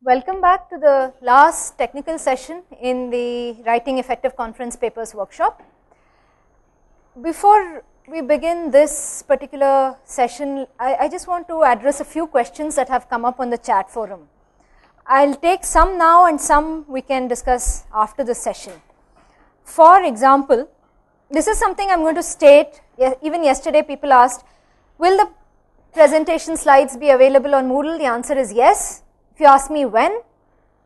Welcome back to the last technical session in the Writing Effective Conference Papers workshop. Before we begin this particular session, I just want to address a few questions that have come up on the chat forum. I'll take some now and some we can discuss after this session. For example, this is something I'm going to state. Even yesterday people asked, will the presentation slides be available on Moodle? The answer is yes. If you ask me when,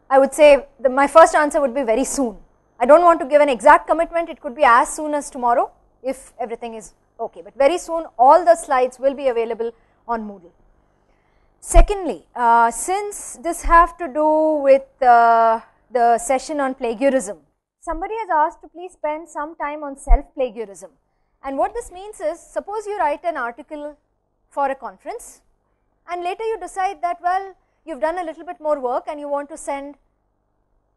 I would say my first answer would be very soon. I don't want to give an exact commitment. It could be as soon as tomorrow if everything is okay, but very soon all the slides will be available on Moodle. Secondly, since this have to do with the session on plagiarism, somebody has asked to please spend some time on self-plagiarism. And what this means is, suppose you write an article for a conference and later you decide that, well, you've done a little bit more work and you want to send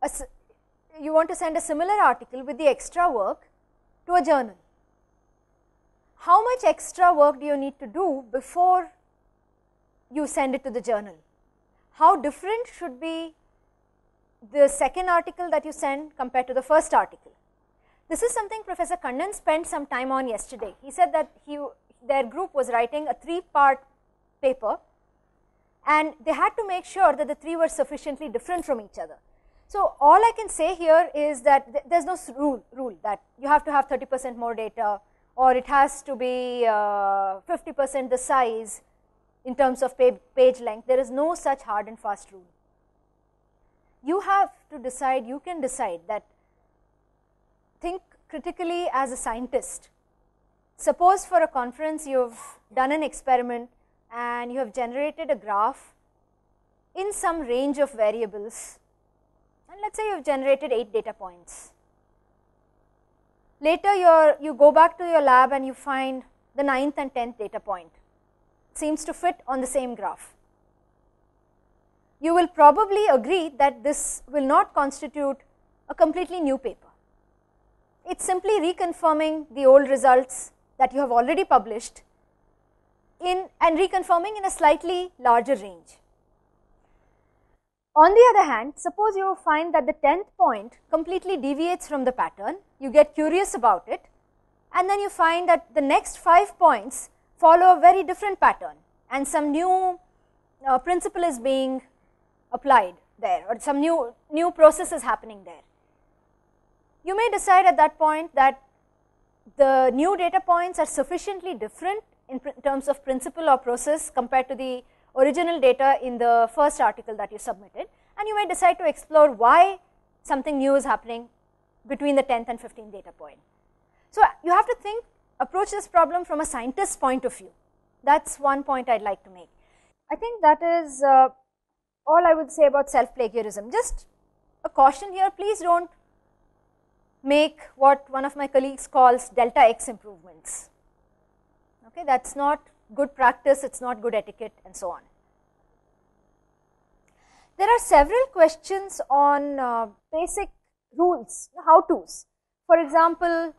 a similar article with the extra work to a journal. How much extra work do you need to do before you send it to the journal? How different should be the second article that you send compared to the first article? This is something Professor Kannan spent some time on yesterday. He said that their group was writing a 3-part paper and they had to make sure that the 3 were sufficiently different from each other. So all I can say here is that there's no rule that you have to have 30% more data or it has to be 50% the size in terms of page length. There is no such hard and fast rule. You have to decide, you can decide that, think critically as a scientist. Suppose for a conference you've done an experiment and you have generated a graph in some range of variables, and let's say you've generated 8 data points. Later you go back to your lab and you find the 9th and 10th data point. It seems to fit on the same graph. You will probably agree that this will not constitute a completely new paper. It's simply reconfirming the old results that you have already published and reconfirming in a slightly larger range. On the other hand, suppose you find that the 10th point completely deviates from the pattern, you get curious about it, and then you find that the next 5 points follow a very different pattern and some new principle is being applied there or some new process is happening there. You may decide at that point that the new data points are sufficiently different in terms of principle or process compared to the original data in the first article that you submitted, and you may decide to explore why something new is happening between the 10th and 15th data point. So you have to approach this problem from a scientist's point of view. That's one point I'd like to make. I think that is all I would say about self-plagiarism. Just a caution here, please don't make what one of my colleagues calls delta X improvements. Okay, that's not good practice, it's not good etiquette, and so on. There are several questions on basic rules, how-tos. For example,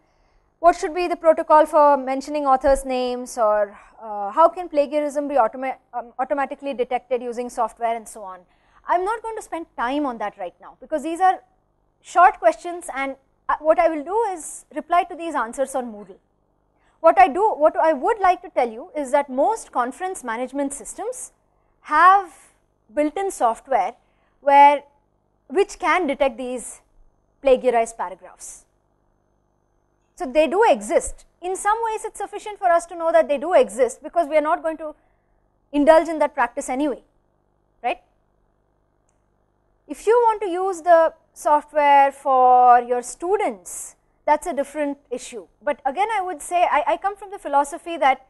what should be the protocol for mentioning authors' names, or how can plagiarism be automatically detected using software, and so on. I'm not going to spend time on that right now because these are short questions, and what I will do is reply to these answers on Moodle. What I would like to tell you is that most conference management systems have built-in software which can detect these plagiarized paragraphs. So they do exist. In some ways it's sufficient for us to know that they do exist because we are not going to indulge in that practice anyway, right? If you want to use the software for your students, that's a different issue. But again, I would say I come from the philosophy that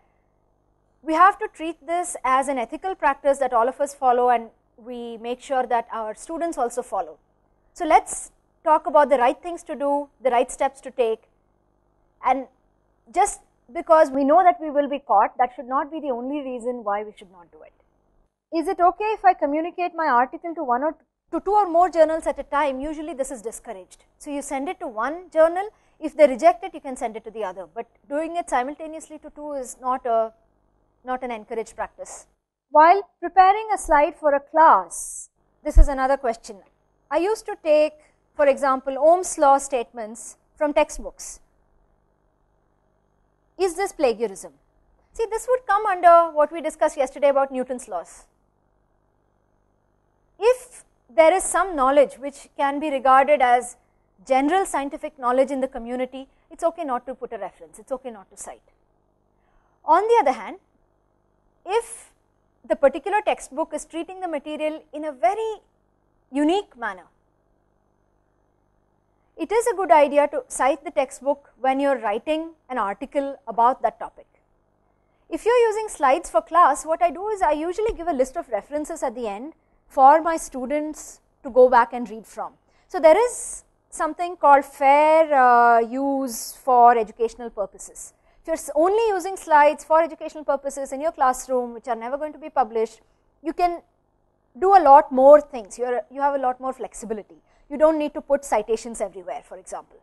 we have to treat this as an ethical practice that all of us follow and we make sure that our students also follow. So let's talk about the right things to do, the right steps to take, and just because we know that we will be caught, that should not be the only reason why we should not do it. Is it okay if I communicate my article to 2 or more journals at a time? Usually this is discouraged. So you send it to one journal. If they reject it, you can send it to the other, but doing it simultaneously to 2 is not an encouraged practice. While preparing a slide for a class, this is another question. I used to take, for example, Ohm's law statements from textbooks. Is this plagiarism? See, this would come under what we discussed yesterday about Newton's laws. If there is some knowledge which can be regarded as general scientific knowledge in the community, it's okay not to put a reference, it's okay not to cite. On the other hand, if the particular textbook is treating the material in a very unique manner, it is a good idea to cite the textbook when you are writing an article about that topic. If you are using slides for class, what I do is I usually give a list of references at the end for my students to go back and read from. So there is something called fair use for educational purposes. If you are only using slides for educational purposes in your classroom which are never going to be published, you can do a lot more things, you have a lot more flexibility. You do not need to put citations everywhere, for example.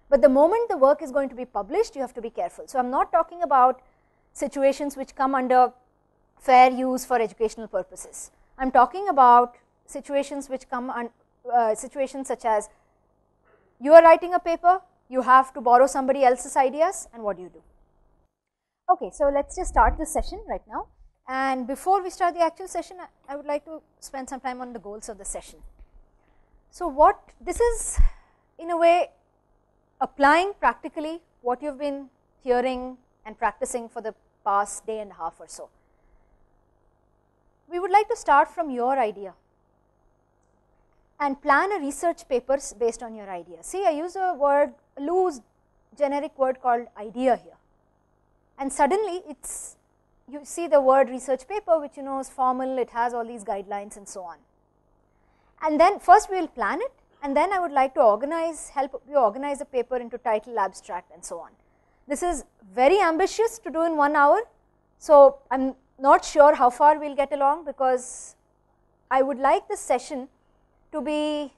But the moment the work is going to be published, you have to be careful. So I am not talking about situations which come under fair use for educational purposes. I am talking about situations which come on situations such as you are writing a paper, you have to borrow somebody else's ideas, and what do you do? Okay, so let us just start this session right now, and before we start the actual session, I would like to spend some time on the goals of the session. So what this is in a way applying practically what you have been hearing and practicing for the past day and a half or so. We would like to start from your idea and plan a research paper based on your idea. See, I use a word, a loose generic word called idea here, and suddenly it's, you see the word research paper, which you know is formal, it has all these guidelines and so on. And then first we will plan it, and then I would like to help you organize a paper into title, abstract, and so on. This is very ambitious to do in 1 hour, so I am not sure how far we will get along, because I would like this session to be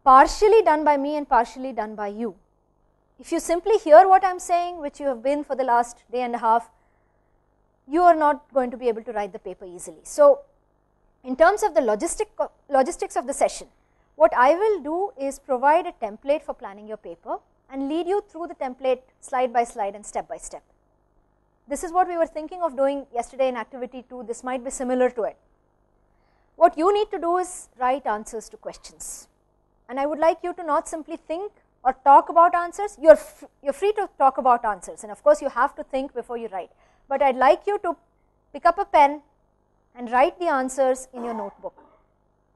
partially done by me and partially done by you. If you simply hear what I am saying, which you have been for the last day and a half, you are not going to be able to write the paper easily. So in terms of the logistics of the session, what I will do is provide a template for planning your paper and lead you through the template slide by slide and step by step. This is what we were thinking of doing yesterday in activity 2. This might be similar to it. What you need to do is write answers to questions, and I would like you to not simply think or talk about answers. You're free to talk about answers, and of course you have to think before you write, but I'd like you to pick up a pen and write the answers in your notebook.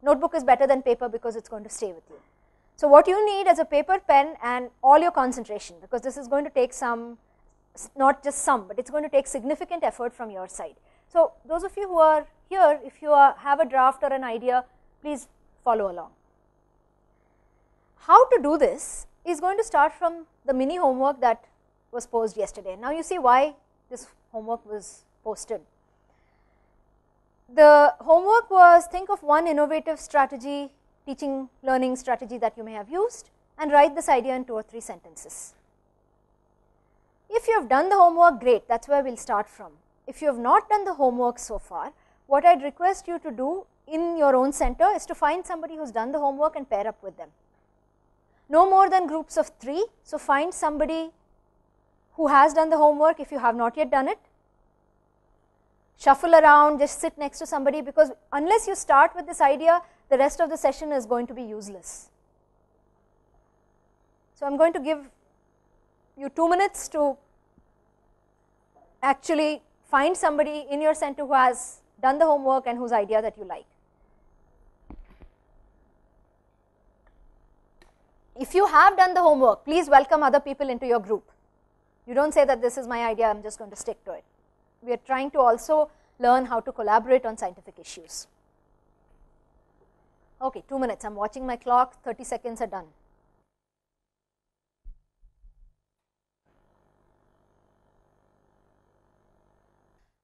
Notebook is better than paper because it's going to stay with you. So what you need is a paper, pen, and all your concentration, because this is going to take some, not just some, but it's going to take significant effort from your side. So those of you who are here, if you have a draft or an idea, please follow along. How to do this is going to start from the mini homework that was posted yesterday. Now you see why this homework was posted. The homework was, think of one innovative strategy, teaching, learning strategy that you may have used, and write this idea in 2 or 3 sentences. If you have done the homework, great, that's where we'll start from. If you have not done the homework so far, what I'd request you to do in your own center is to find somebody who's done the homework and pair up with them. No more than groups of 3, so find somebody who has done the homework if you have not yet done it. Shuffle around, just sit next to somebody, because unless you start with this idea, the rest of the session is going to be useless. So I'm going to give you 2 minutes to actually find somebody in your center who has done the homework and whose idea that you like. If you have done the homework, please welcome other people into your group. You don't say that this is my idea, I'm just going to stick to it. We are trying to also learn how to collaborate on scientific issues. Okay, 2 minutes, I'm watching my clock, 30 seconds are done.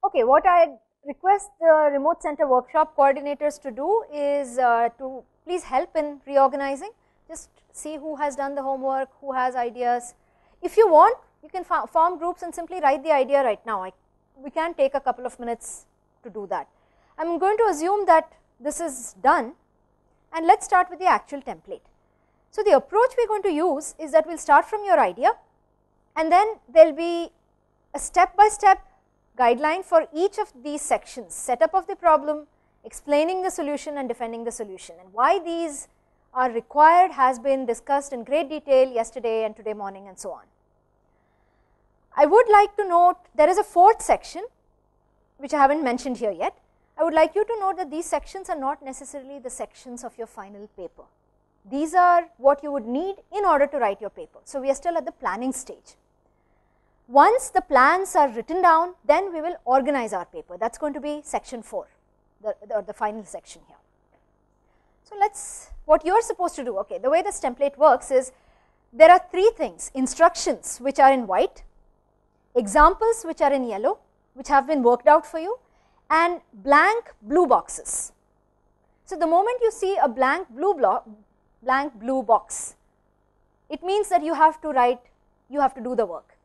Okay, what I request the remote center workshop coordinators to do is to please help in reorganizing. Just see who has done the homework, who has ideas. If you want, you can form groups and simply write the idea right now. We can take a couple of minutes to do that. I'm going to assume that this is done, and let's start with the actual template. So the approach we are going to use is that we will start from your idea, and then there will be a step-by-step guideline for each of these sections: setup of the problem, explaining the solution, and defending the solution. And why these are required has been discussed in great detail yesterday and today morning and so on. I would like to note there is a fourth section which I haven't mentioned here yet. I would like you to note that these sections are not necessarily the sections of your final paper. These are what you would need in order to write your paper. So we are still at the planning stage. Once the plans are written down, then we will organize our paper. That's going to be section 4, the final section here. So what you're supposed to do, okay, the way this template works is there are 3 things: instructions which are in white, examples which are in yellow, which have been worked out for you, and blank blue boxes. So the moment you see a blank blue box, it means that you have to write, you have to do the work.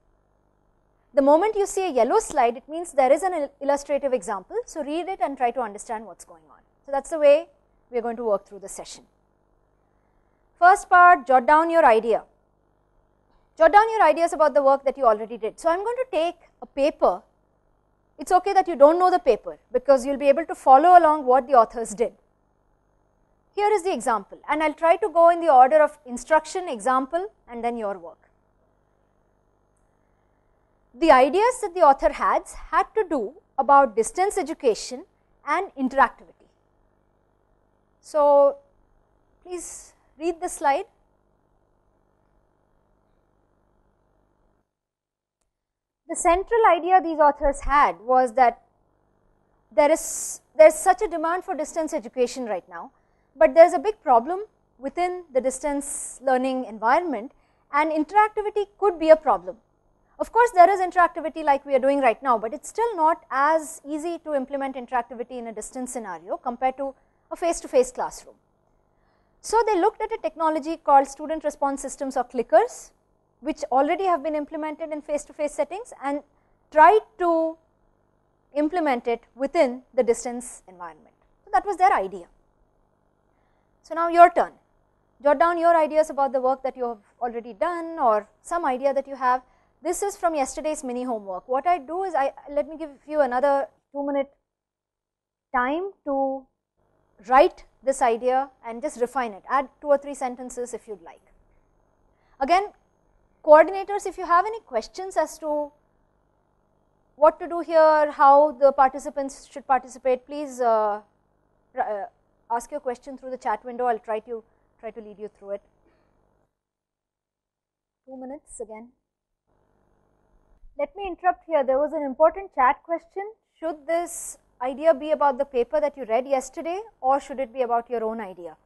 The moment you see a yellow slide, it means there is an illustrative example, so read it and try to understand what's going on. So that's the way we are going to work through the session. First part, jot down your idea. Jot down your ideas about the work that you already did. So I'm going to take a paper. It's okay that you don't know the paper, because you'll be able to follow along what the authors did. Here is the example, and I'll try to go in the order of instruction, example, and then your work. The ideas that the author had to do about distance education and interactivity. So please read the slide. The central idea these authors had was that there's such a demand for distance education right now, but there's a big problem within the distance learning environment, and interactivity could be a problem. Of course, there is interactivity like we are doing right now, but it's still not as easy to implement interactivity in a distance scenario compared to a face-to-face classroom. So they looked at a technology called student response systems, or clickers, which already have been implemented in face-to-face settings, and tried to implement it within the distance environment. So that was their idea. So now your turn. Jot down your ideas about the work that you have already done, or some idea that you have. This is from yesterday's mini homework. What I do is, let me give you another 2-minute time to write this idea and just refine it. Add 2 or 3 sentences if you'd like. Again, coordinators, if you have any questions as to what to do here, how the participants should participate, please ask your question through the chat window. I'll try to lead you through it. 2 minutes again. Let me interrupt here. There was an important chat question. Should this idea be about the paper that you read yesterday, or should it be about your own idea?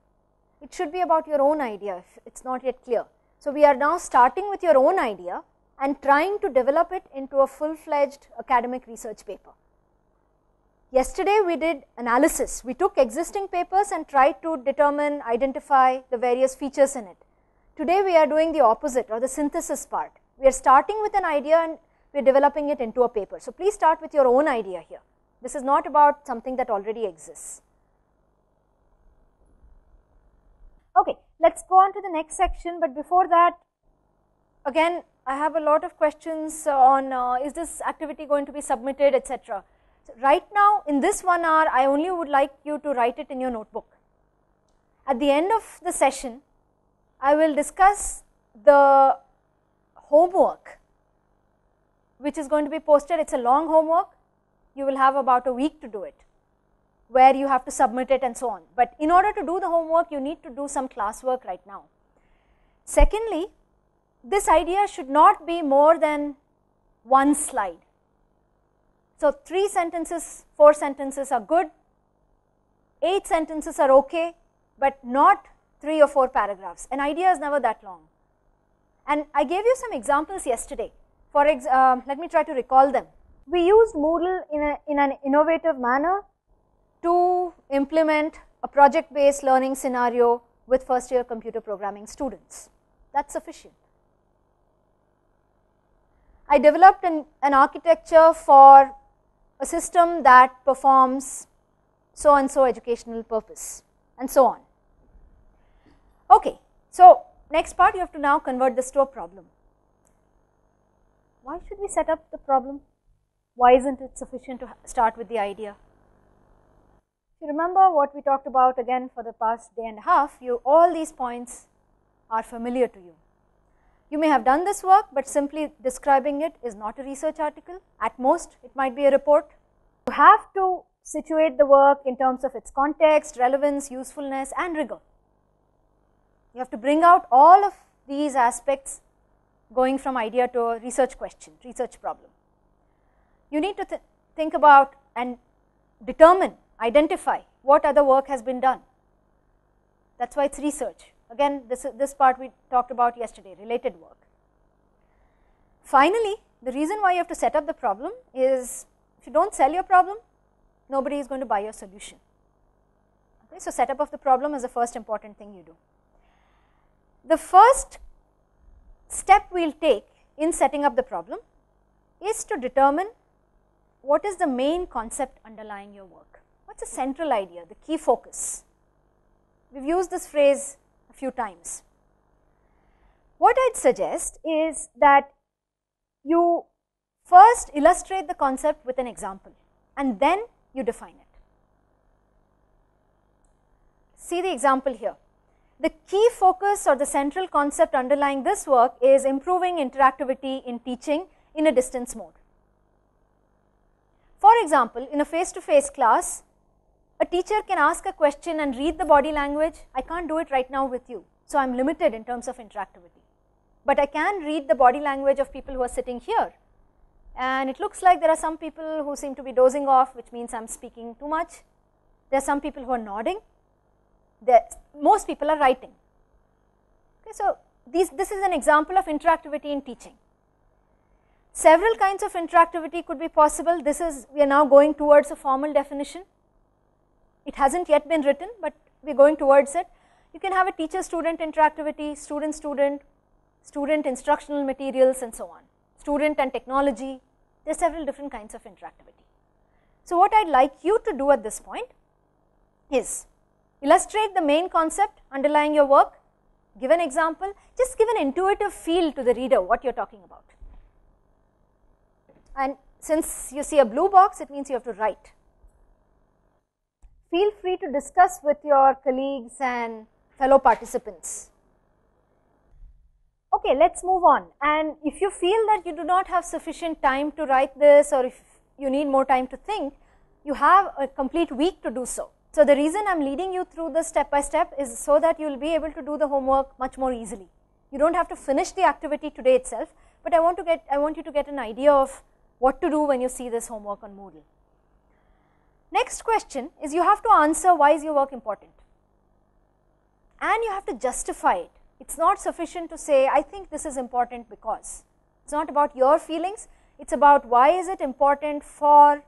It should be about your own idea if it's not yet clear. So we are now starting with your own idea and trying to develop it into a full-fledged academic research paper. Yesterday we did analysis. We took existing papers and tried to determine, identify the various features in it. Today we are doing the opposite, or the synthesis part. We are starting with an idea and we are developing it into a paper. So please start with your own idea here. This is not about something that already exists. Okay, let's go on to the next section, but before that, again, I have a lot of questions on is this activity going to be submitted, etc. So right now, in this 1 hour, I only would like you to write it in your notebook. At the end of the session, I will discuss the homework which is going to be posted. It's a long homework. You will have about a week to do it, where you have to submit it and so on. But in order to do the homework, you need to do some classwork right now. Secondly, this idea should not be more than 1 slide. So 3 sentences, 4 sentences are good, 8 sentences are okay, but not 3 or 4 paragraphs. An idea is never that long. And I gave you some examples yesterday. Let me try to recall them. We used Moodle in an innovative manner to implement a project-based learning scenario with first-year computer programming students. That's sufficient. I developed an architecture for a system that performs so and so educational purpose, and so on. Okay, so next part, you have to now convert this to a problem. Why should we set up the problem? Why isn't it sufficient to start with the idea? If you remember what we talked about again for the past day and a half, all these points are familiar to you. You may have done this work, but simply describing it is not a research article. At most, it might be a report. You have to situate the work in terms of its context, relevance, usefulness, and rigor. You have to bring out all of these aspects going from idea to a research question, research problem. You need to think about and determine, identify what other work has been done. That's why it's research. Again, this part we talked about yesterday, related work. Finally, the reason why you have to set up the problem is if you don't sell your problem, nobody is going to buy your solution. Okay, so setup of the problem is the first important thing you do. The first step we'll take in setting up the problem is to determine what is the main concept underlying your work. What's the central idea, the key focus? We've used this phrase a few times. What I'd suggest is that you first illustrate the concept with an example and then you define it. See the example here. The key focus or the central concept underlying this work is improving interactivity in teaching in a distance mode. For example, in a face-to-face class, a teacher can ask a question and read the body language. I can't do it right now with you, so I'm limited in terms of interactivity. But I can read the body language of people who are sitting here. And it looks like there are some people who seem to be dozing off, which means I'm speaking too much. There are some people who are nodding. Most people are writing. Okay, so this is an example of interactivity in teaching. Several kinds of interactivity could be possible. We are now going towards a formal definition. It hasn't yet been written, but we're going towards it. You can have a teacher-student interactivity, student-student, student instructional materials, and so on. Student and technology. There are several different kinds of interactivity. So what I'd like you to do at this point is illustrate the main concept underlying your work, give an example, just give an intuitive feel to the reader what you're talking about. And since you see a blue box, it means you have to write. Feel free to discuss with your colleagues and fellow participants. Okay, let's move on. And if you feel that you do not have sufficient time to write this, or if you need more time to think, you have a complete week to do so. So the reason I'm leading you through this step by step is so that you'll be able to do the homework much more easily. You don't have to finish the activity today itself, but I want you to get an idea of what to do when you see this homework on Moodle. Next question is you have to answer why is your work important. And you have to justify it. It's not sufficient to say, I think this is important because. It's not about your feelings, it's about why is it important for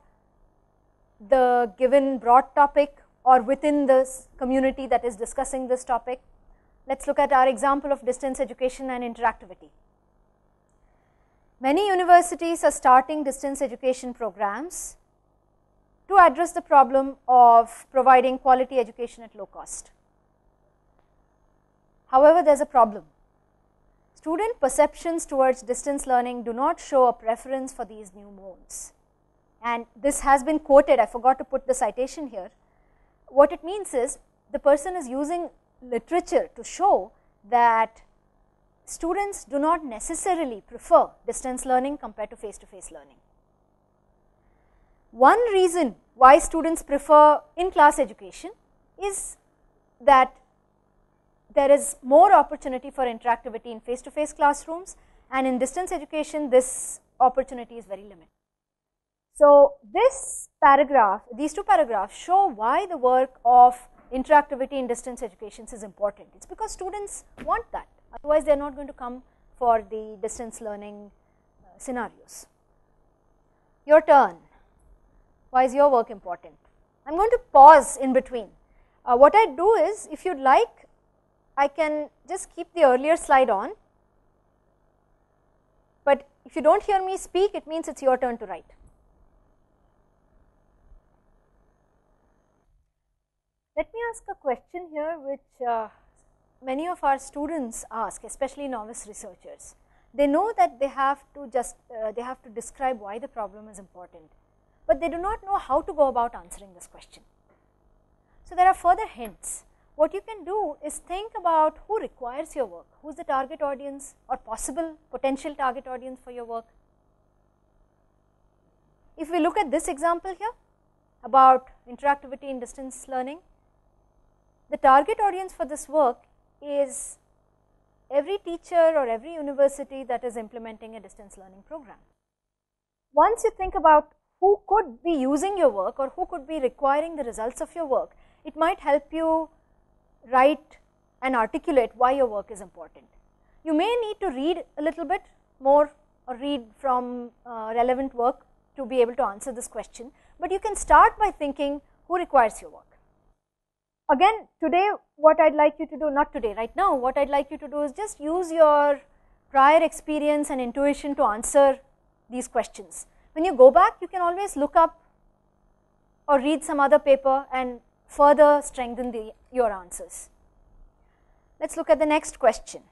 the given broad topic or within this community that is discussing this topic. Let's look at our example of distance education and interactivity. Many universities are starting distance education programs to address the problem of providing quality education at low cost. However, there's a problem. Student perceptions towards distance learning do not show a preference for these new modes. And this has been quoted, I forgot to put the citation here. What it means is the person is using literature to show that students do not necessarily prefer distance learning compared to face-to-face learning. One reason why students prefer in-class education is that there is more opportunity for interactivity in face-to-face classrooms, and in distance education this opportunity is very limited. So this paragraph, these two paragraphs show why the work of interactivity in distance education is important. It's because students want that, otherwise they are not going to come for the distance learning scenarios. Your turn. Why is your work important? I'm going to pause in between. What I do is, if you'd like, I can just keep the earlier slide on, but if you don't hear me speak, it means it's your turn to write. Let me ask a question here which many of our students ask, especially novice researchers. They know that they have to describe why the problem is important, but they do not know how to go about answering this question. So there are further hints. What you can do is think about who requires your work, who is the target audience or possible potential target audience for your work. If we look at this example here about interactivity in distance learning, the target audience for this work is every teacher or every university that is implementing a distance learning program. Once you think about who could be using your work or who could be requiring the results of your work, it might help you write and articulate why your work is important. You may need to read a little bit more or read from relevant work to be able to answer this question, but you can start by thinking who requires your work. Again, today what I'd like you to do, not today, right now, what I'd like you to do is just use your prior experience and intuition to answer these questions. When you go back, you can always look up or read some other paper and further strengthen your answers. Let's look at the next question.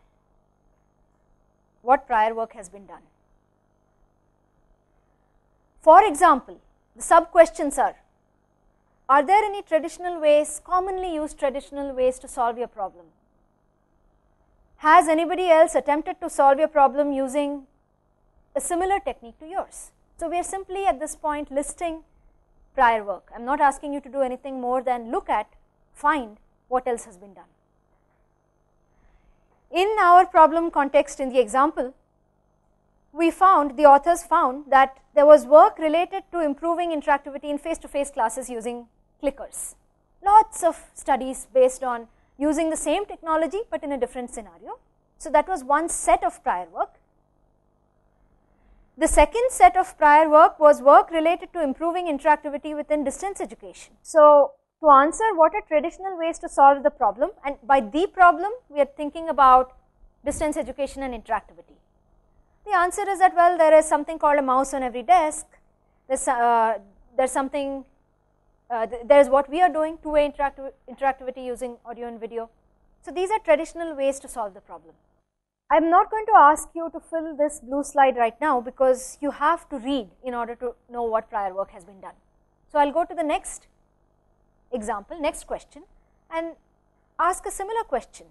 What prior work has been done? For example, the sub-questions are there any traditional ways, commonly used traditional ways to solve your problem? Has anybody else attempted to solve your problem using a similar technique to yours? So we are simply at this point listing prior work. I am not asking you to do anything more than look at, find what else has been done. In our problem context in the example, the authors found that there was work related to improving interactivity in face-to-face classes using clickers. Lots of studies based on using the same technology but in a different scenario. So that was one set of prior work. The second set of prior work was work related to improving interactivity within distance education. So to answer what are traditional ways to solve the problem, and by the problem we are thinking about distance education and interactivity. The answer is that, well, there is something called a mouse on every desk. There's what we are doing, two-way interactivity using audio and video. So these are traditional ways to solve the problem. I am not going to ask you to fill this blue slide right now because you have to read in order to know what prior work has been done. So I'll go to the next example, next question, and ask a similar question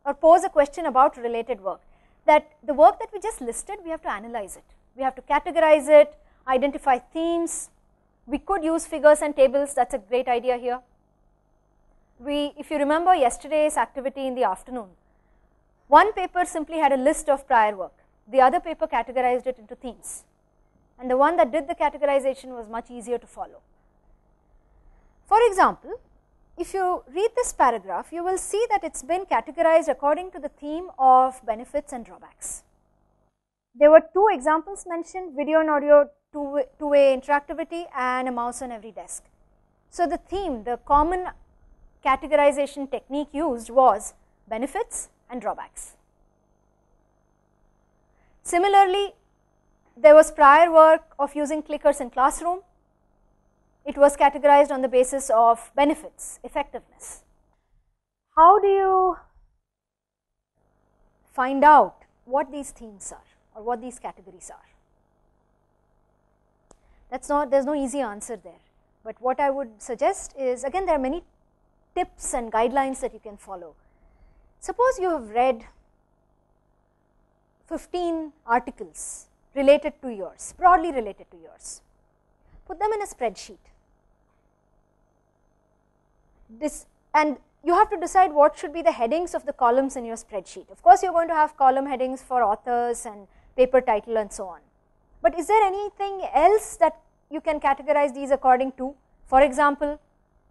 or pose a question about related work. That the work that we just listed, we have to analyze it. We have to categorize it, identify themes. We could use figures and tables, that's a great idea here. If you remember yesterday's activity in the afternoon, one paper simply had a list of prior work. The other paper categorized it into themes. And the one that did the categorization was much easier to follow. For example, if you read this paragraph, you will see that it's been categorized according to the theme of benefits and drawbacks. There were two examples mentioned, video and audio, two-way interactivity, and a mouse on every desk. So the theme, the common categorization technique used was benefits and drawbacks. Similarly, there was prior work of using clickers in classroom. It was categorized on the basis of benefits, effectiveness. How do you find out what these themes are or what these categories are? There's no easy answer there. But what I would suggest is, again, there are many tips and guidelines that you can follow. Suppose you have read 15 articles related to yours, broadly related to yours. Put them in a spreadsheet. And you have to decide what should be the headings of the columns in your spreadsheet. Of course, you're going to have column headings for authors and paper title and so on. But is there anything else that you can categorize these according to? For example,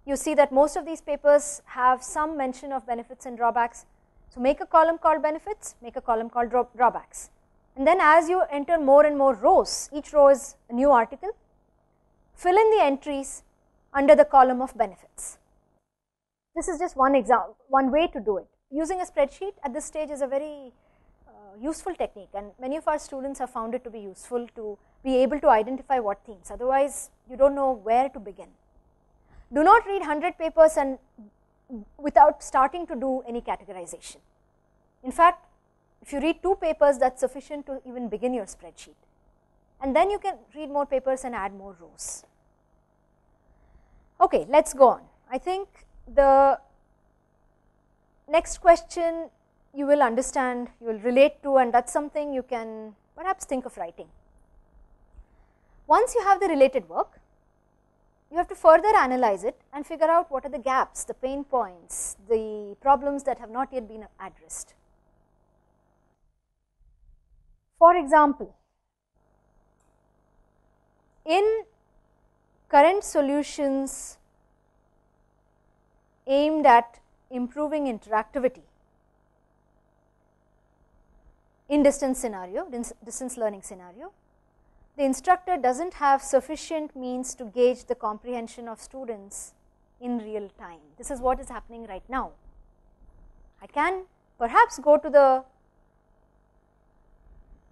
you see that most of these papers have some mention of benefits and drawbacks. So make a column called benefits, make a column called drawbacks. And then as you enter more and more rows, each row is a new article, fill in the entries under the column of benefits. This is just one example, one way to do it. Using a spreadsheet at this stage is a very useful technique, and many of our students have found it to be useful to be able to identify what themes. Otherwise, you don't know where to begin. Do not read 100 papers and without starting to do any categorization. In fact, if you read 2 papers, that's sufficient to even begin your spreadsheet. And then you can read more papers and add more rows. Okay, let's go on. I think the next question you will understand, you will relate to, and that's something you can perhaps think of writing. Once you have the related work, you have to further analyze it and figure out what are the gaps, the pain points, the problems that have not yet been addressed. For example, in current solutions aimed at improving interactivity in distance learning scenario, the instructor does not have sufficient means to gauge the comprehension of students in real time. This is what is happening right now. I can perhaps go to the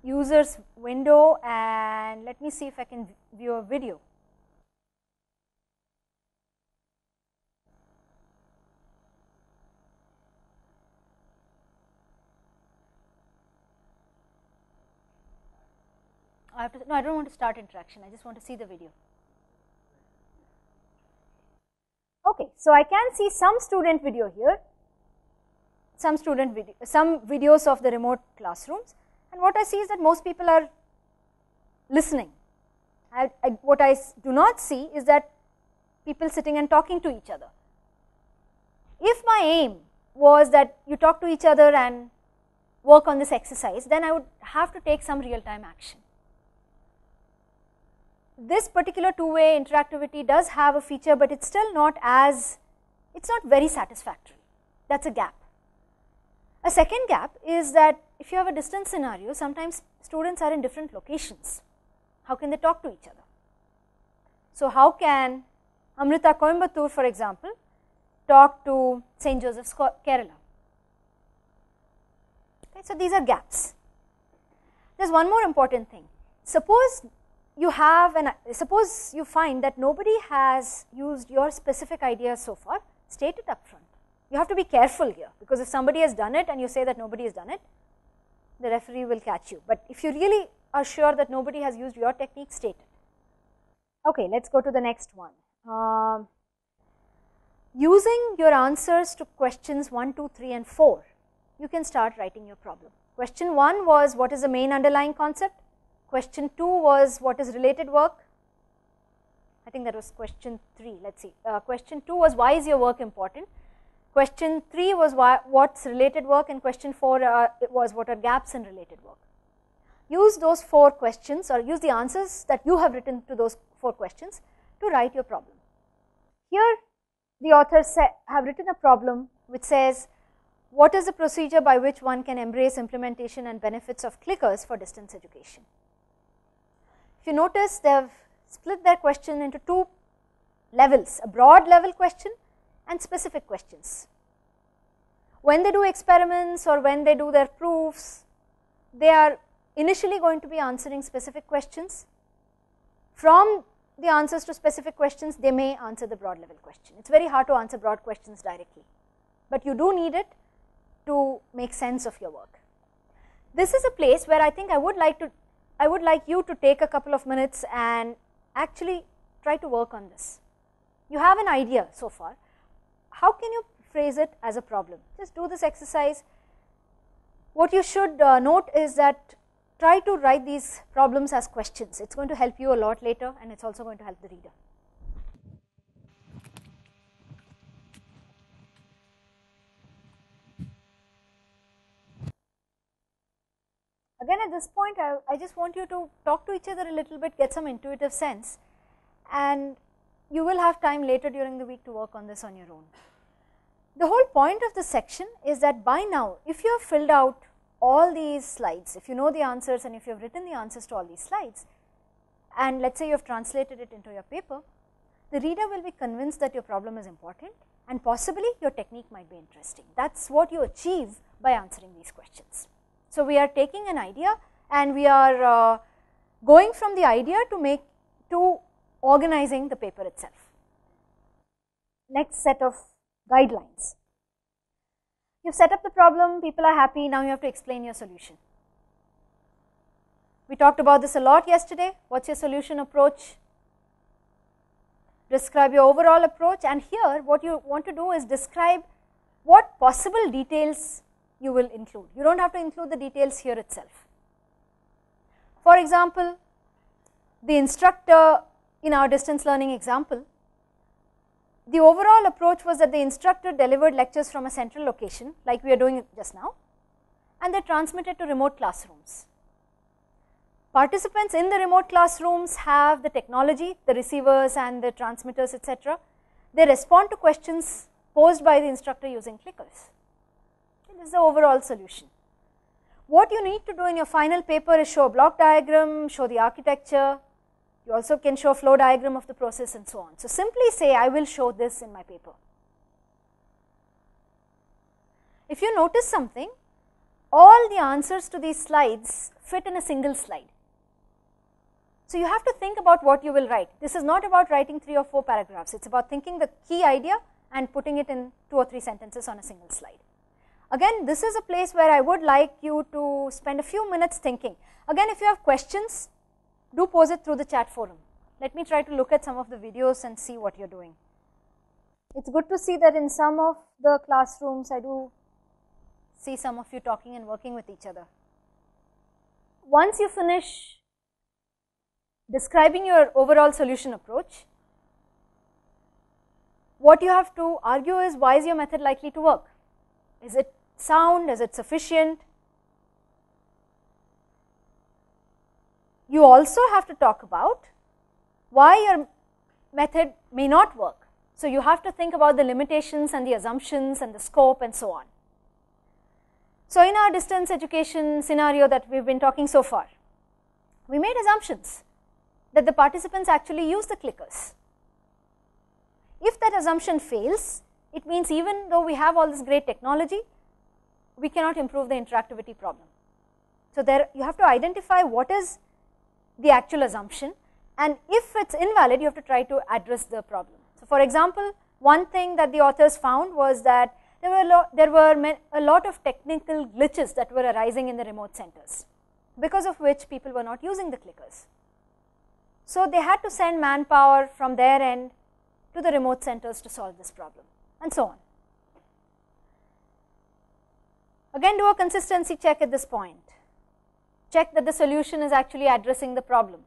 user's window and let me see if I can view a video. No, I don't want to start interaction, I just want to see the video. Okay, so I can see some student video here, some videos of the remote classrooms, and what I see is that most people are listening. What I do not see is that people sitting and talking to each other. If my aim was that you talk to each other and work on this exercise, then I would have to take some real-time action. This particular two-way interactivity does have a feature, but it's still not it's not very satisfactory. That's a gap. A second gap is that if you have a distance scenario, sometimes students are in different locations. How can they talk to each other? So how can Amrita Coimbatore, for example, talk to St. Joseph's, Kerala? Okay, so these are gaps. There's one more important thing. Suppose you find that nobody has used your specific idea so far, state it up front. You have to be careful here, because if somebody has done it and you say that nobody has done it, the referee will catch you. But if you really are sure that nobody has used your technique, state it. Okay, let's go to the next one. Using your answers to questions 1, 2, 3 and 4, you can start writing your problem. Question 1 was, what is the main underlying concept? Question 2 was, what is related work? I think that was question 3. Let's see. Question 2 was, why is your work important? Question 3 was, what's related work? And question 4 was, what are gaps in related work? Use those 4 questions, or use the answers that you have written to those 4 questions to write your problem. Here the authors have written a problem which says, what is the procedure by which one can embrace implementation and benefits of clickers for distance education? If you notice, they have split their question into 2 levels, a broad level question and specific questions. When they do experiments or when they do their proofs, they are initially going to be answering specific questions. From the answers to specific questions, they may answer the broad level question. It's very hard to answer broad questions directly, but you do need it to make sense of your work. This is a place where I think I would like you to take a couple of minutes and actually try to work on this. You have an idea so far. How can you phrase it as a problem? Just do this exercise. What you should note is that try to write these problems as questions. It's going to help you a lot later, and it's also going to help the reader. Again, at this point, I just want you to talk to each other a little bit, get some intuitive sense, and you will have time later during the week to work on this on your own. The whole point of this section is that by now, if you have filled out all these slides, if you know the answers and if you have written the answers to all these slides, and let's say you have translated it into your paper, the reader will be convinced that your problem is important and possibly your technique might be interesting. That's what you achieve by answering these questions. So we are taking an idea and we are going from the idea to organizing the paper itself. Next set of guidelines. You've set up the problem, people are happy, now you have to explain your solution. We talked about this a lot yesterday. What's your solution approach? Describe your overall approach, and here what you want to do is describe what possible details you will include. You don't have to include the details here itself. For example, the instructor in our distance learning example, the overall approach was that the instructor delivered lectures from a central location like we are doing just now, and they transmitted to remote classrooms. Participants in the remote classrooms have the technology, the receivers and the transmitters, etc. They respond to questions posed by the instructor using clickers. This is the overall solution. What you need to do in your final paper is show a block diagram, show the architecture. You also can show a flow diagram of the process and so on. So simply say, I will show this in my paper. If you notice something, all the answers to these slides fit in a single slide. So you have to think about what you will write. This is not about writing 3 or 4 paragraphs. It's about thinking the key idea and putting it in 2 or 3 sentences on a single slide. Again, this is a place where I would like you to spend a few minutes thinking. Again, if you have questions, do pose it through the chat forum. Let me try to look at some of the videos and see what you're doing. It's good to see that in some of the classrooms, I do see some of you talking and working with each other. Once you finish describing your overall solution approach, what you have to argue is, why is your method likely to work? Is it sound? Is it sufficient? You also have to talk about why your method may not work. So you have to think about the limitations and the assumptions and the scope and so on. So in our distance education scenario that we've been talking so far, we made assumptions that the participants actually use the clickers. If that assumption fails, it means even though we have all this great technology, we cannot improve the interactivity problem. So there you have to identify what is the actual assumption, and if it's invalid, you have to try to address the problem. So for example, one thing that the authors found was that there were a lot of technical glitches that were arising in the remote centers, because of which people were not using the clickers. So they had to send manpower from their end to the remote centers to solve this problem, and so on. Again, do a consistency check at this point. Check that the solution is actually addressing the problem.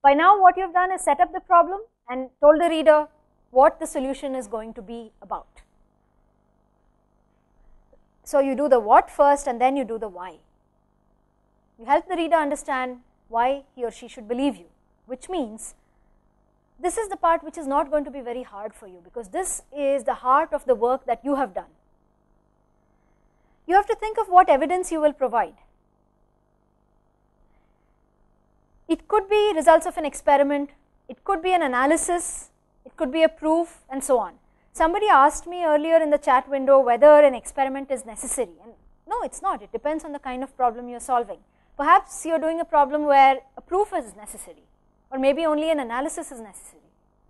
By now, what you have done is set up the problem and told the reader what the solution is going to be about. So you do the what first and then you do the why. You help the reader understand why he or she should believe you, which means this is the part which is not going to be very hard for you, because this is the heart of the work that you have done. You have to think of what evidence you will provide. It could be results of an experiment, it could be an analysis, it could be a proof, and so on. Somebody asked me earlier in the chat window whether an experiment is necessary, and no, it's not. It depends on the kind of problem you're solving. Perhaps you're doing a problem where a proof is necessary, or maybe only an analysis is necessary.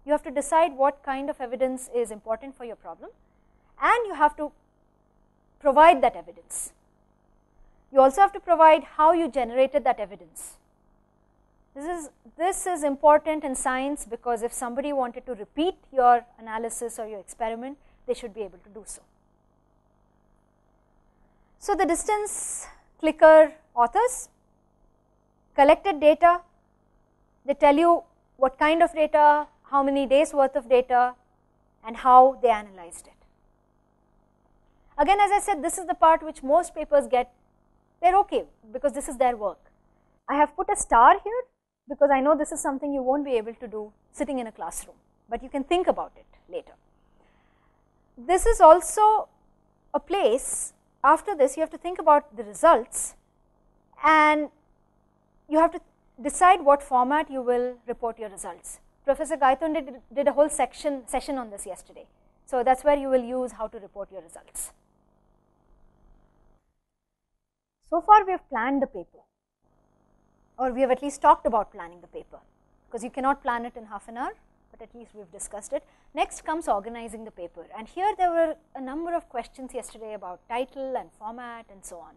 You have to decide what kind of evidence is important for your problem, and you have to provide that evidence. You also have to provide how you generated that evidence. This is important in science, because if somebody wanted to repeat your analysis or your experiment, they should be able to do so. So the distance clicker authors collected data. They tell you what kind of data, how many days worth of data, and how they analyzed it. Again, as I said, this is the part which most papers get. They're okay because this is their work. I have put a star here because I know this is something you won't be able to do sitting in a classroom, but you can think about it later. This is also a place, after this you have to think about the results, and you have to decide what format you will report your results. Professor Gaitonde did a whole session on this yesterday. So that's where you will use how to report your results. So far we have planned the paper, or we have at least talked about planning the paper, because you cannot plan it in half an hour, but at least we have discussed it. Next comes organizing the paper, and here there were a number of questions yesterday about title and format and so on,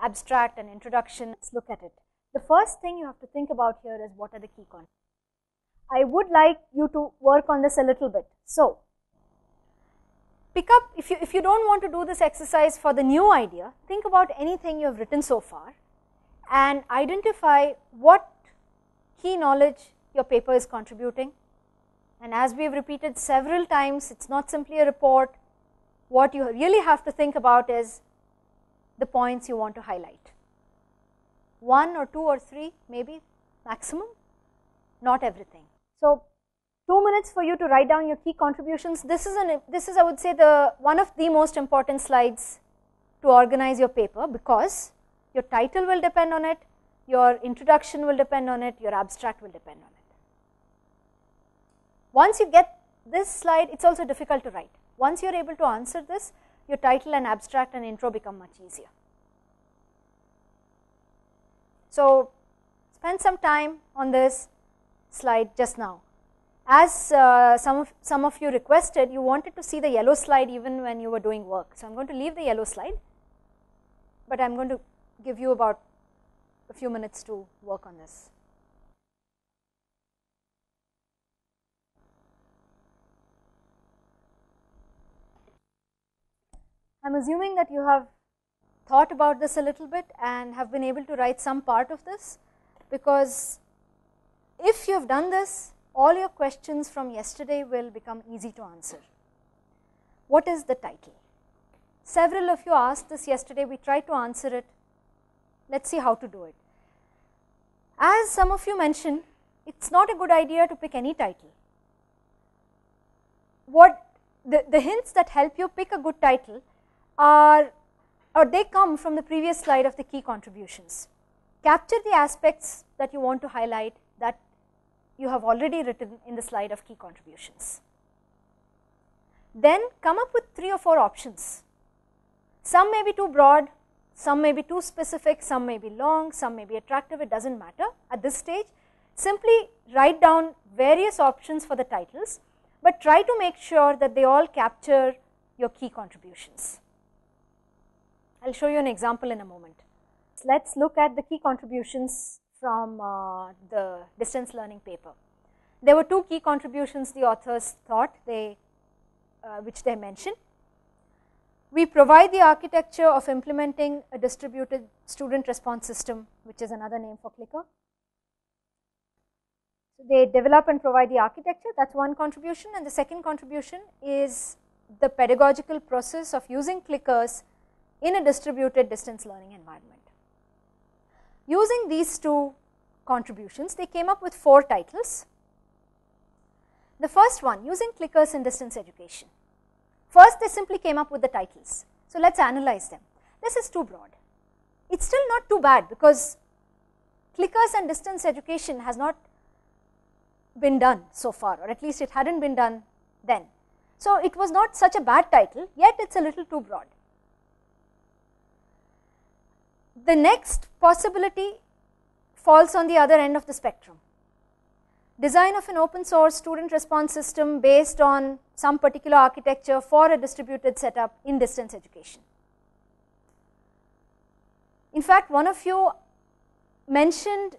abstract and introduction. Let's look at it. The first thing you have to think about here is what are the key concepts. I would like you to work on this a little bit. So, pick up, if you don't want to do this exercise for the new idea, think about anything you have written so far and identify what key knowledge your paper is contributing. And as we have repeated several times, it's not simply a report. What you really have to think about is the points you want to highlight. 1 or 2 or 3 maybe maximum, not everything. So, 2 minutes for you to write down your key contributions. This is I would say one of the most important slides to organize your paper, because your title will depend on it, your introduction will depend on it, your abstract will depend on it. Once you get this slide, it's also difficult to write. Once you're able to answer this, your title and abstract and intro become much easier. So, spend some time on this slide just now. As some of you requested, you wanted to see the yellow slide even when you were doing work. So, I am going to leave the yellow slide, but I am going to give you about a few minutes to work on this. I am assuming that you have thought about this a little bit and have been able to write some part of this, because if you have done this, all your questions from yesterday will become easy to answer. What is the title? Several of you asked this yesterday, we tried to answer it. Let's see how to do it. As some of you mentioned, it's not a good idea to pick any title. The hints that help you pick a good title they come from the previous slide of the key contributions. Capture the aspects that you want to highlight that you have already written in the slide of key contributions. Then come up with 3 or 4 options. Some may be too broad, some may be too specific, some may be long, some may be attractive, it does not matter. At this stage, simply write down various options for the titles, but try to make sure that they all capture your key contributions. I will show you an example in a moment. Let's look at the key contributions from the distance learning paper. There were 2 key contributions the authors thought which they mentioned. We provide the architecture of implementing a distributed student response system, which is another name for Clicker. So they develop and provide the architecture, that's one contribution, and the second contribution is the pedagogical process of using clickers in a distributed distance learning environment. Using these 2 contributions, they came up with 4 titles. The first one, using clickers in distance education. First, they simply came up with the titles. So, let's analyze them. This is too broad. It's still not too bad, because clickers and distance education has not been done so far, or at least it hadn't been done then. So, it was not such a bad title, yet it's a little too broad. The next possibility falls on the other end of the spectrum. Design of an open source student response system based on some particular architecture for a distributed setup in distance education. In fact, one of you mentioned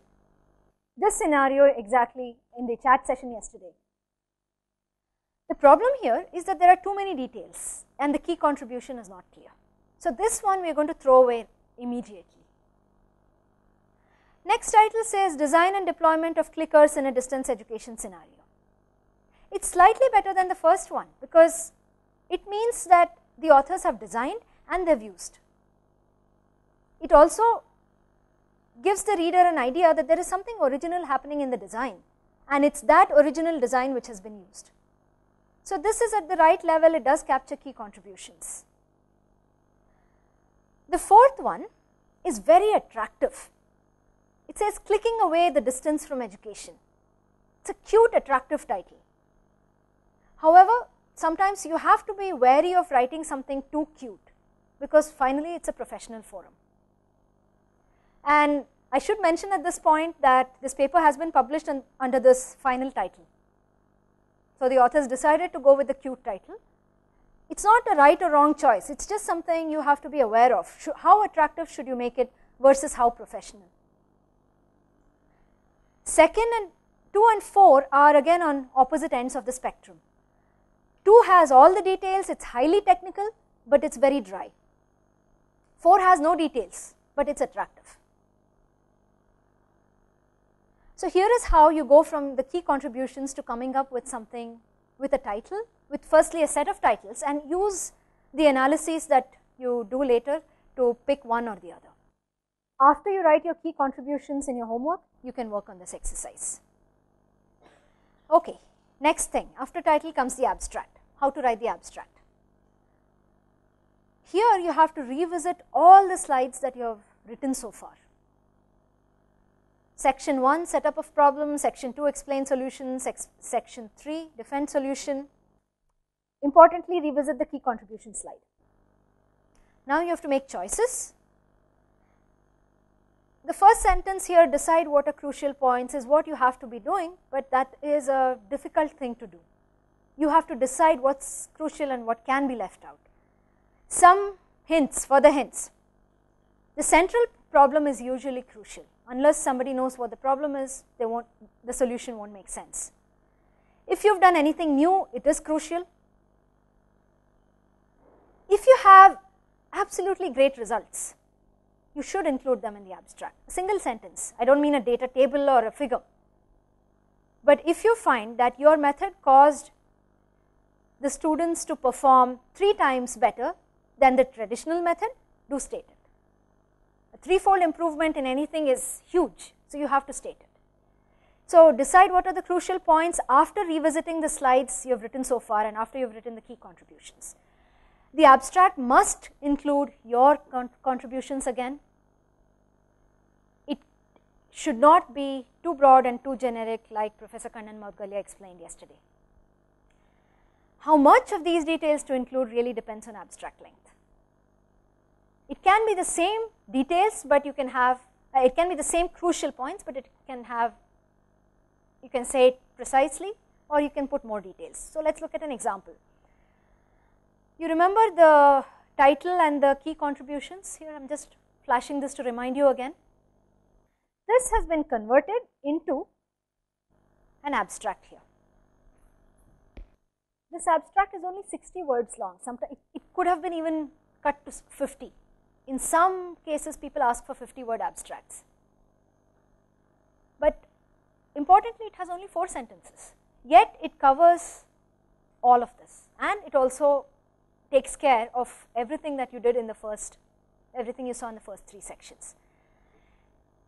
this scenario exactly in the chat session yesterday. The problem here is that there are too many details and the key contribution is not clear. So, this one we are going to throw away immediately. Next title says design and deployment of clickers in a distance education scenario. It's slightly better than the first one, because it means that the authors have designed and they've used. It also gives the reader an idea that there is something original happening in the design, and it's that original design which has been used. So, this is at the right level, it does capture key contributions. The fourth one is very attractive. It says clicking away the distance from education. It's a cute, attractive title. However, sometimes you have to be wary of writing something too cute, because finally it's a professional forum. And I should mention at this point that this paper has been published under this final title. So the authors decided to go with the cute title. It's not a right or wrong choice, it's just something you have to be aware of. How attractive should you make it versus how professional? Second, and 2 and 4 are again on opposite ends of the spectrum. 2 has all the details, it's highly technical, but it's very dry. 4 has no details, but it's attractive. So here is how you go from the key contributions to coming up with something with a title, with firstly a set of titles, and use the analyses that you do later to pick one or the other. After you write your key contributions in your homework, you can work on this exercise. Okay, next thing, after title comes the abstract. How to write the abstract. Here you have to revisit all the slides that you have written so far. Section 1, setup of problem. Section 2, explain solution. Section 3, defend solution. Importantly, revisit the key contribution slide. Now you have to make choices. The first sentence here, decide what are crucial points, is what you have to be doing, but that is a difficult thing to do. You have to decide what's crucial and what can be left out. Some hints, further hints. The central problem is usually crucial. Unless somebody knows what the problem is, the solution won't make sense. If you've done anything new, it is crucial. If you have absolutely great results, you should include them in the abstract. A single sentence. I don't mean a data table or a figure. But if you find that your method caused the students to perform 3 times better than the traditional method, do state it. A 3-fold improvement in anything is huge, so you have to state it. So decide what are the crucial points after revisiting the slides you have written so far and after you have written the key contributions. The abstract must include your contributions again. It should not be too broad and too generic like Professor Kannan Maudgalya explained yesterday. How much of these details to include really depends on abstract length. It can be the same details, but you can have, it can be the same crucial points, but it can have, you can say it precisely or you can put more details. So let's look at an example. You remember the title and the key contributions? Here I'm just flashing this to remind you again. This has been converted into an abstract here. This abstract is only 60 words long. Sometimes it could have been even cut to 50. In some cases, people ask for 50-word abstracts. But importantly, it has only 4 sentences. Yet it covers all of this, and it also takes care of everything that you did in the first, everything you saw in the first 3 sections.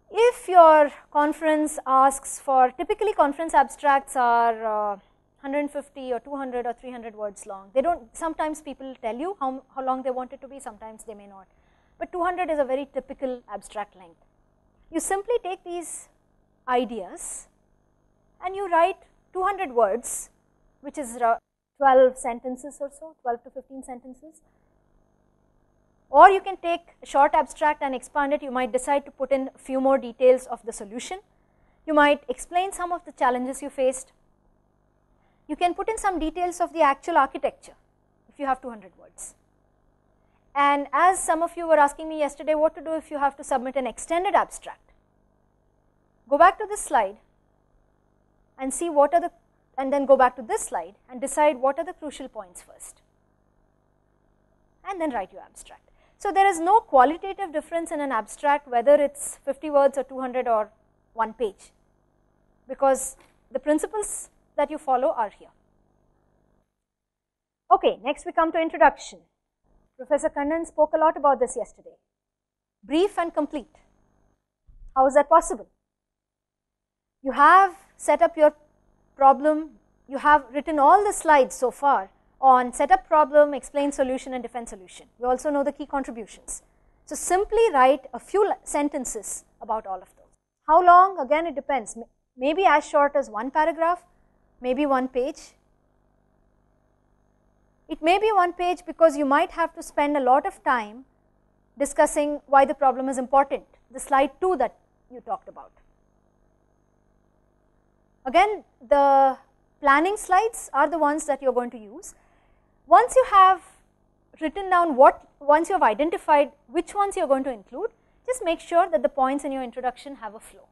If your conference asks for, typically conference abstracts are 150 or 200 or 300 words long. They don't, sometimes people tell you how long they want it to be, sometimes they may not. But 200 is a very typical abstract length. You simply take these ideas and you write 200 words, which is 12 sentences or so, 12 to 15 sentences. Or you can take a short abstract and expand it. You might decide to put in a few more details of the solution. You might explain some of the challenges you faced. You can put in some details of the actual architecture if you have 200 words. And as some of you were asking me yesterday what to do if you have to submit an extended abstract. Go back to this slide and see what are the, and then go back to this slide and decide what are the crucial points first. And then write your abstract. So there is no qualitative difference in an abstract whether it's 50 words or 200 or 1 page, because the principles that you follow are here. Okay, next we come to introduction. Professor Kannan spoke a lot about this yesterday. Brief and complete. How is that possible? You have set up your problem, you have written all the slides so far on setup problem, explain solution and defend solution. You also know the key contributions. So simply write a few sentences about all of those. How long? Again, it depends. Maybe as short as 1 paragraph, maybe 1 page. It may be 1 page because you might have to spend a lot of time discussing why the problem is important, the slide 2 that you talked about. Again, the planning slides are the ones that you are going to use. Once you have written down once you have identified which ones you are going to include, just make sure that the points in your introduction have a flow.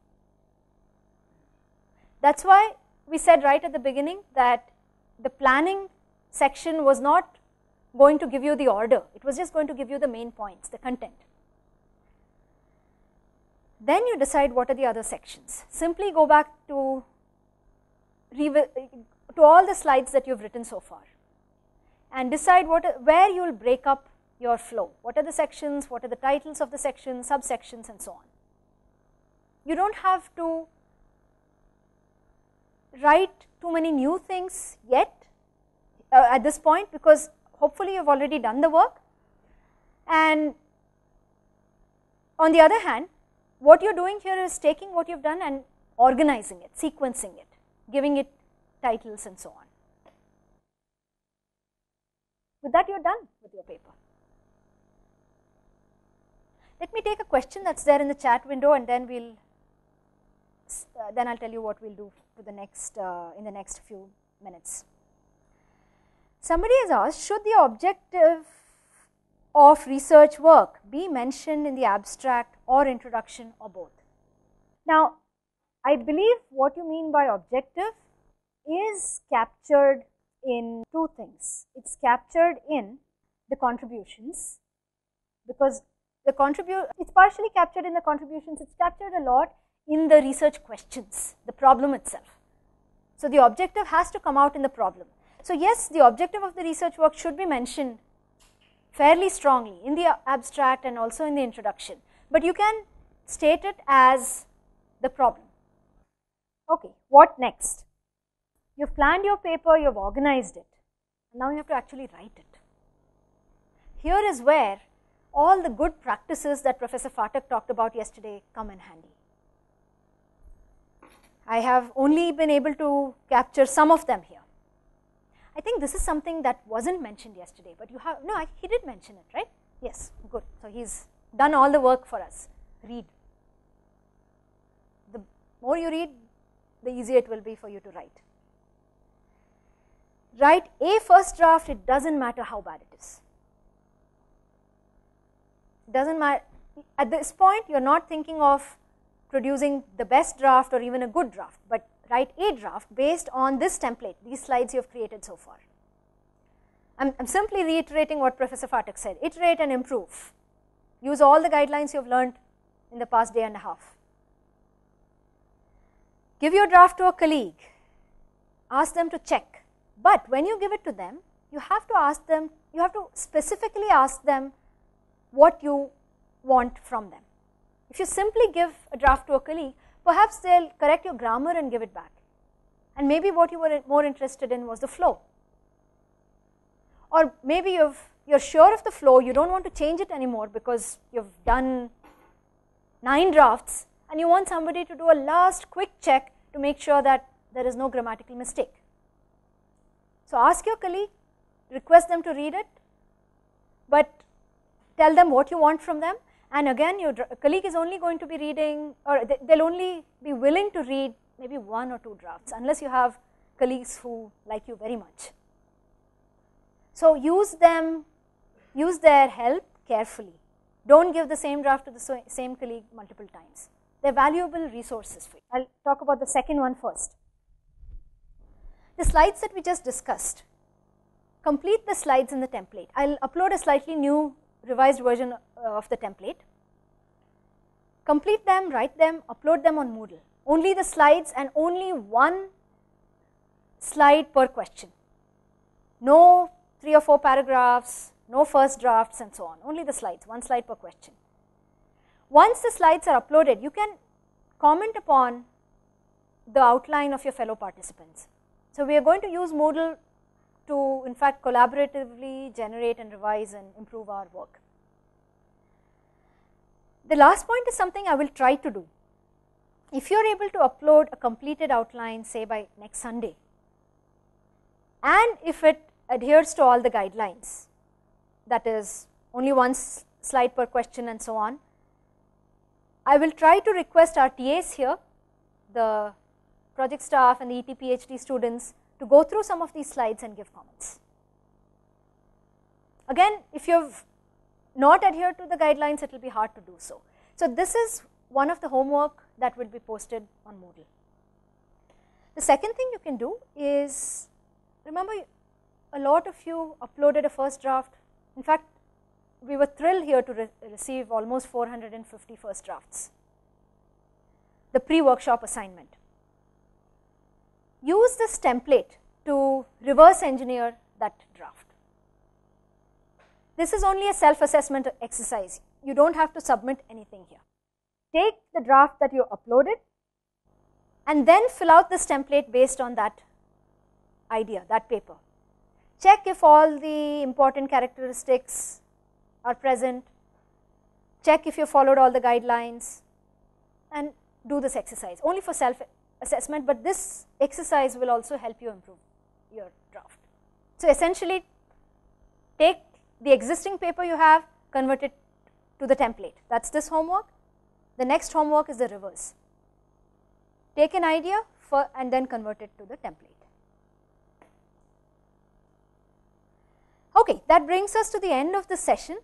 That is why we said right at the beginning that the planning section was not going to give you the order, it was just going to give you the main points, the content. Then you decide what are the other sections. Simply go back to all the slides that you have written so far and decide where you will break up your flow. What are the sections, what are the titles of the sections, subsections and so on. You do not have to write too many new things yet at this point, because hopefully you have already done the work. And on the other hand, what you are doing here is taking what you have done and organizing it, sequencing it, giving it titles and so on. With that you are done with your paper. Let me take a question that is there in the chat window, and then I will tell you what we will do for the next in the next few minutes. Somebody has asked, should the objective of research work be mentioned in the abstract or introduction or both? Now, I believe what you mean by objective is captured in two things. It is captured in the contributions, because it is partially captured in the contributions, it is captured a lot in the research questions, the problem itself. So, the objective has to come out in the problem. So, yes, the objective of the research work should be mentioned fairly strongly in the abstract and also in the introduction, but you can state it as the problem. Okay, what next? You have planned your paper, you have organized it, now you have to actually write it. Here is where all the good practices that Professor Phatak talked about yesterday come in handy. I have only been able to capture some of them here. I think this is something that was not mentioned yesterday, but he did mention it, right? Yes, good. So, he has done all the work for us. Read. The more you read, the easier it will be for you to write. Write a first draft, it does not matter how bad it is. It does not matter. At this point, you are not thinking of producing the best draft or even a good draft, but write a draft based on this template, these slides you have created so far. I am simply reiterating what Professor Phatak said, iterate and improve. Use all the guidelines you have learned in the past day and a half. Give your draft to a colleague, ask them to check, but when you give it to them, you have to specifically ask them what you want from them. If you simply give a draft to a colleague, perhaps they will correct your grammar and give it back, and maybe what you were more interested in was the flow, or maybe you are sure of the flow, you do not want to change it anymore because you have done 9 drafts and you want somebody to do a last quick check to make sure that there is no grammatical mistake. So, ask your colleague, request them to read it, but tell them what you want from them. And again, your colleague is only going to be reading, or they will only be willing to read maybe 1 or 2 drafts, unless you have colleagues who like you very much. So, use their help carefully. Do not give the same draft to the same colleague multiple times. They are valuable resources for you. I will talk about the second one first. The slides that we just discussed, complete the slides in the template. I will upload a slightly new revised version of the template. Complete them, write them, upload them on Moodle. Only the slides and only 1 slide per question. No 3 or 4 paragraphs, no first drafts and so on. Only the slides, 1 slide per question. Once the slides are uploaded, you can comment upon the outline of your fellow participants. So, we are going to use Moodle to in fact collaboratively generate and revise and improve our work. The last point is something I will try to do. If you are able to upload a completed outline, say by next Sunday, and if it adheres to all the guidelines, that is only 1 slide per question and so on, I will try to request our TAs here, the project staff and the ET PhD students, to go through some of these slides and give comments. Again, if you have not adhered to the guidelines, it will be hard to do so. So this is one of the homework that will be posted on Moodle. The second thing you can do is, remember, a lot of you uploaded a first draft. In fact, we were thrilled here to receive almost 450 first drafts. The pre-workshop assignment. Use this template to reverse engineer that draft. This is only a self-assessment exercise. You don't have to submit anything here. Take the draft that you uploaded and then fill out this template based on that idea, that paper. Check if all the important characteristics are present. Check if you followed all the guidelines and do this exercise. Only for self-assessment, but this exercise will also help you improve your draft. So essentially, take the existing paper you have, convert it to the template. That's this homework. The next homework is the reverse. Take an idea and then convert it to the template. Okay, that brings us to the end of the session.